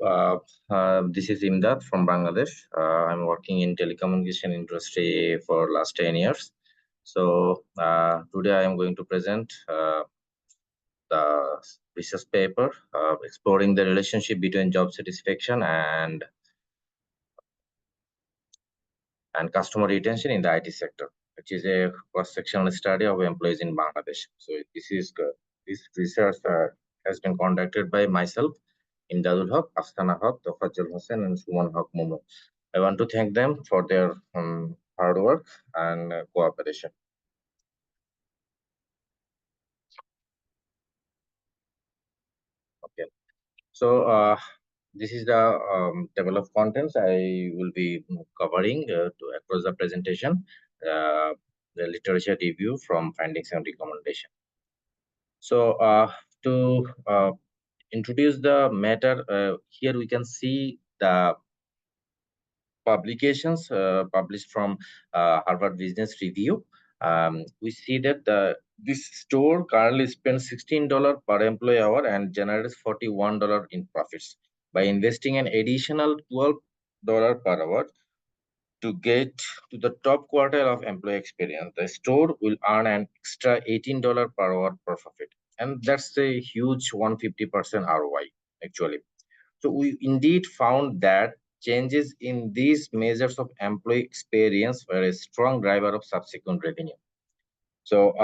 This is Emdad from Bangladesh. I'm working in telecommunication industry for last 10 years. So today I am going to present the research paper exploring the relationship between job satisfaction and customer retention in the IT sector, which is a cross-sectional study of employees in Bangladesh. So this research has been conducted by myself, Emdadul Haque, Afsana Haque, Tofazzal Hossain, and Sumona Mumu. I want to thank them for their hard work and cooperation. Okay, so this is the table of contents I will be covering across the presentation. The literature review from findings and recommendation. So to introduce the matter, here we can see the publications published from Harvard Business Review. We see that this store currently spends $16 per employee hour and generates $41 in profits. By investing an additional $12 per hour to get to the top quartile of employee experience, the store will earn an extra $18 per hour per profit. And that's a huge 150% ROI, actually. So we indeed found that changes in these measures of employee experience were a strong driver of subsequent revenue. So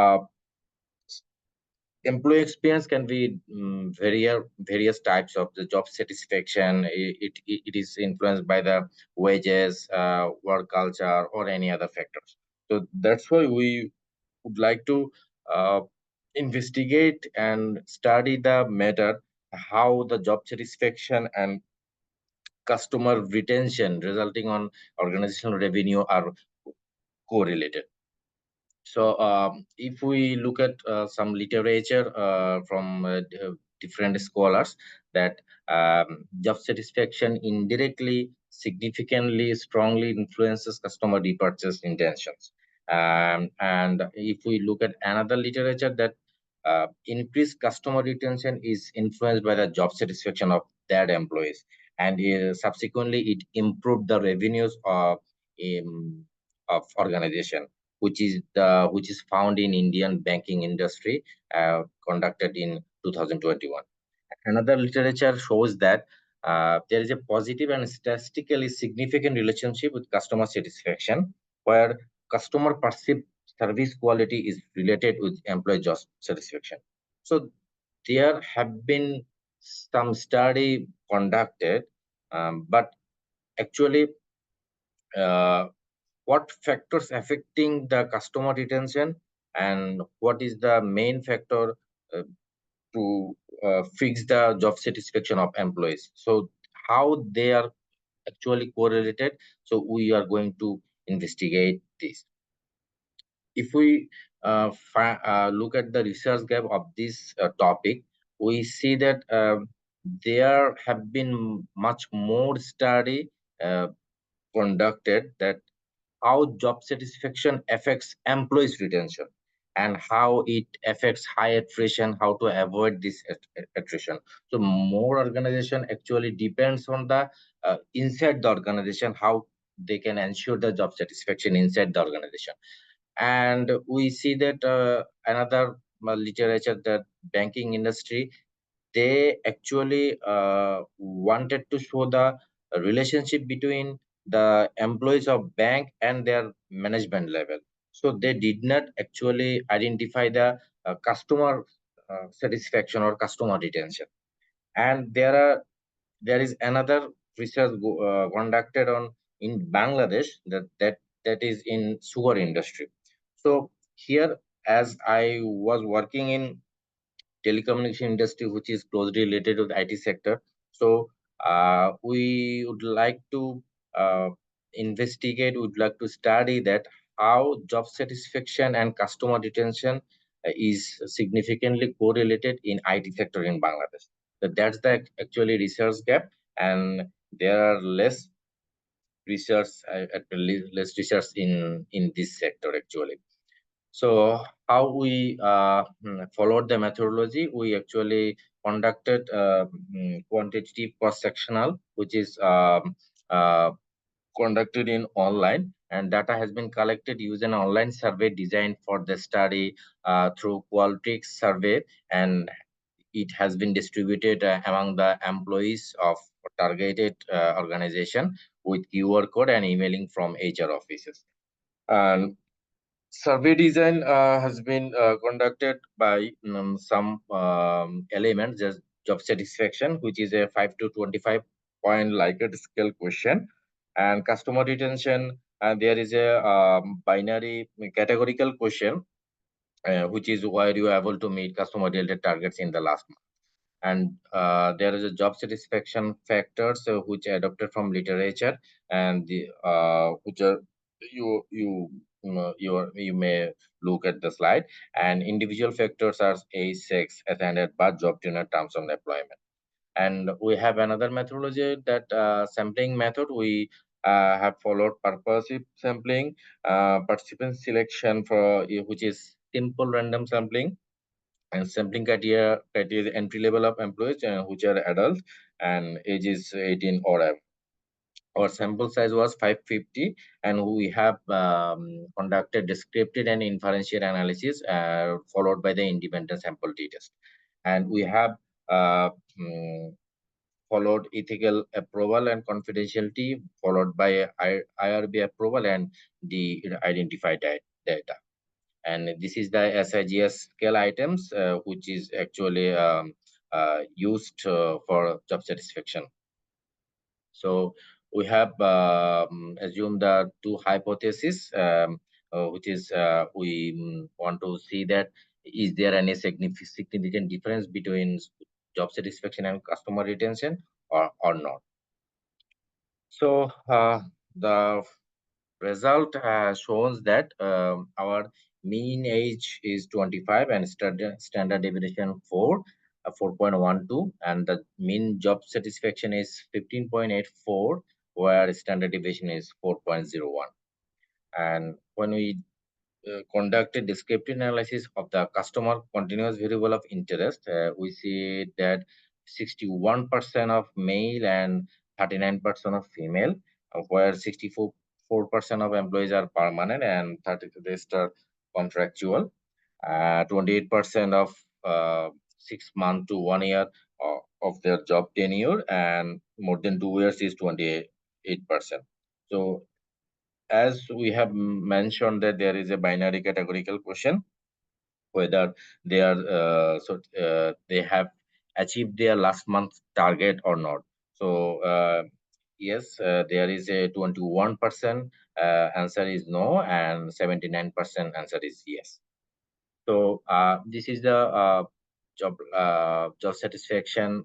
employee experience can be various types of the job satisfaction. It is influenced by the wages, work culture, or any other factors. So that's why we would like to investigate and study the matter, how the job satisfaction and customer retention resulting on organizational revenue are correlated. So if we look at some literature from different scholars, that job satisfaction indirectly, significantly, strongly influences customer repurchase intentions. And if we look at another literature, that increased customer retention is influenced by the job satisfaction of that employees, and subsequently it improved the revenues of organization, which is found in Indian banking industry, conducted in 2021. Another literature shows that there is a positive and statistically significant relationship with customer satisfaction, where customer perceived service quality is related with employee job satisfaction. So there have been some study conducted, but actually what factors affecting the customer retention and what is the main factor to fix the job satisfaction of employees, so how they are actually correlated. So we are going to investigate this. If we look at the research gap of this topic, we see that there have been much more study conducted, that how job satisfaction affects employees retention and how it affects high attrition, how to avoid this attrition. So more organization actually depends on the inside the organization, how they can ensure the job satisfaction inside the organization. And we see that another literature, that banking industry, they actually wanted to show the relationship between the employees of bank and their management level. So they did not actually identify the customer satisfaction or customer retention. And there is another research conducted on in Bangladesh, that is in sugar industry. So here, as I was working in telecommunication industry, which is closely related to the IT sector. So we would like to investigate, would like to study that how job satisfaction and customer retention is significantly correlated in IT sector in Bangladesh. So that's the actually research gap, and there are less research, less research in this sector actually. So how we followed the methodology, we actually conducted quantitative cross-sectional, which is conducted in online, and data has been collected using an online survey designed for the study through Qualtrics survey, and it has been distributed among the employees of targeted organization with QR code and emailing from HR offices. And survey design has been conducted by some elements, just job satisfaction, which is a 5 to 25 point Likert scale question, and customer retention. And there is a binary categorical question, which is why you are able to meet customer related targets in the last month. And there is a job satisfaction factors which are adopted from literature, and the which are you may look at the slide. And individual factors are age, sex, attended birth, job tenure, terms of employment. And we have another methodology, that sampling method. We have followed purposive sampling, participant selection for which is simple random sampling, and sampling criteria entry level of employees which are adults and age is 18 or above. Our sample size was 550, and we have conducted descriptive and inferential analysis followed by the independent sample t-test. And we have uh, mm, followed ethical approval and confidentiality, followed by IRB approval and the identified data. And this is the SIGS scale items, which is actually used for job satisfaction. So we have assumed the two hypotheses, which is we want to see that is there any significant difference between job satisfaction and customer retention or not. So the result shows that our mean age is 25 and standard deviation 4.12, and the mean job satisfaction is 15.84, where standard deviation is 4.01. And when we conduct a descriptive analysis of the customer continuous variable of interest, we see that 61% of male and 39% of female, where 64% of employees are permanent and 30 rest are contractual. 28% of 6 months to 1 year of their job tenure, and more than 2 years is 28%. So as we have mentioned that there is a binary categorical question, whether they are they have achieved their last month target or not. So yes, there is a 21% answer is no, and 79% answer is yes. So this is the job satisfaction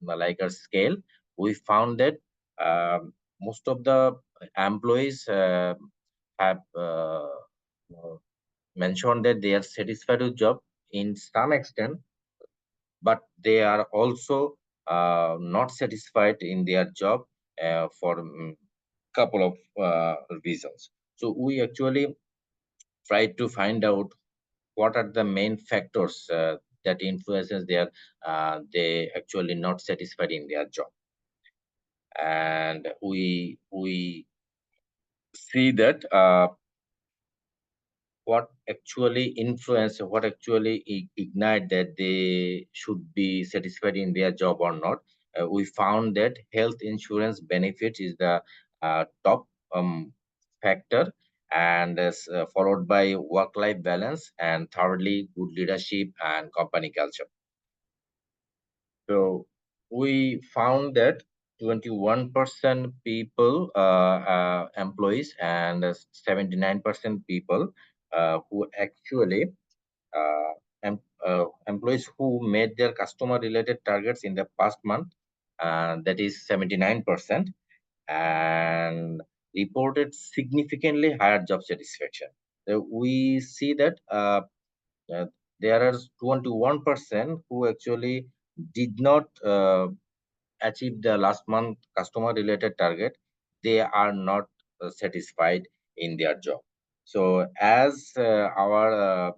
Likert scale. We found that most of the employees have mentioned that they are satisfied with job in some extent, but they are also not satisfied in their job for couple of reasons. So we actually tried to find out what are the main factors that influences their they actually not satisfied in their job. And we see that what actually influence, what actually ignite that they should be satisfied in their job or not. We found that health insurance benefits is the top factor, and followed by work-life balance, and thirdly good leadership and company culture. So we found that 21% people, employees, and 79% people who actually employees who made their customer related targets in the past month, that is 79%, and reported significantly higher job satisfaction. We see that uh, there are 21% who actually did not achieve the last month customer related target. They are not satisfied in their job. So as our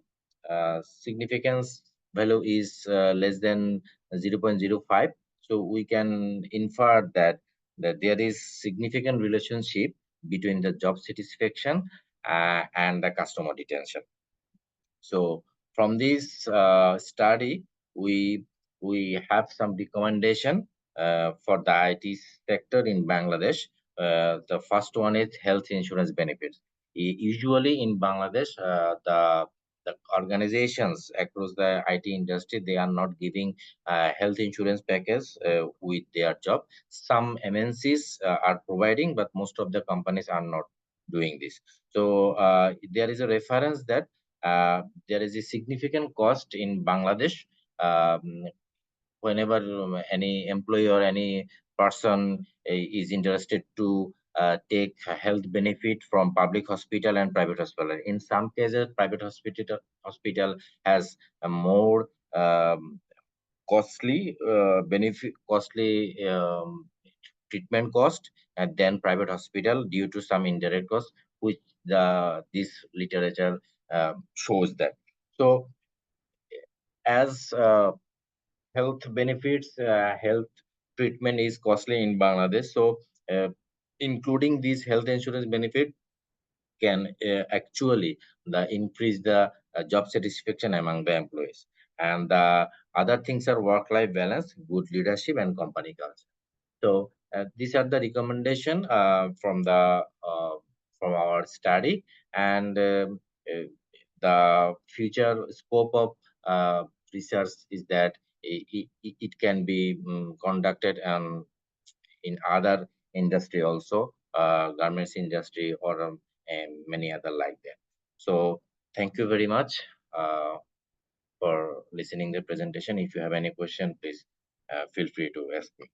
significance value is less than 0.05, so we can infer that there is significant relationship between the job satisfaction and the customer retention. So from this study, we we have some recommendation for the IT sector in Bangladesh. The first one is health insurance benefits. Usually in Bangladesh, the organizations across the IT industry, they are not giving health insurance package with their job. Some MNCs are providing, but most of the companies are not doing this. So there is a reference that there is a significant cost in Bangladesh um, whenever any employee or any person is interested to take a health benefit from public hospital and private hospital. In some cases, private hospital has a more costly treatment cost than private hospital due to some indirect cost, which the this literature shows that. So as health benefits, health treatment is costly in Bangladesh. So including these health insurance benefit can actually increase the job satisfaction among the employees. And other things are work-life balance, good leadership, and company culture. So these are the recommendation from our study, and the future scope of research is that it can be conducted in other industry also, garments industry or and many other like that. So thank you very much for listening the presentation. If you have any question, please feel free to ask me.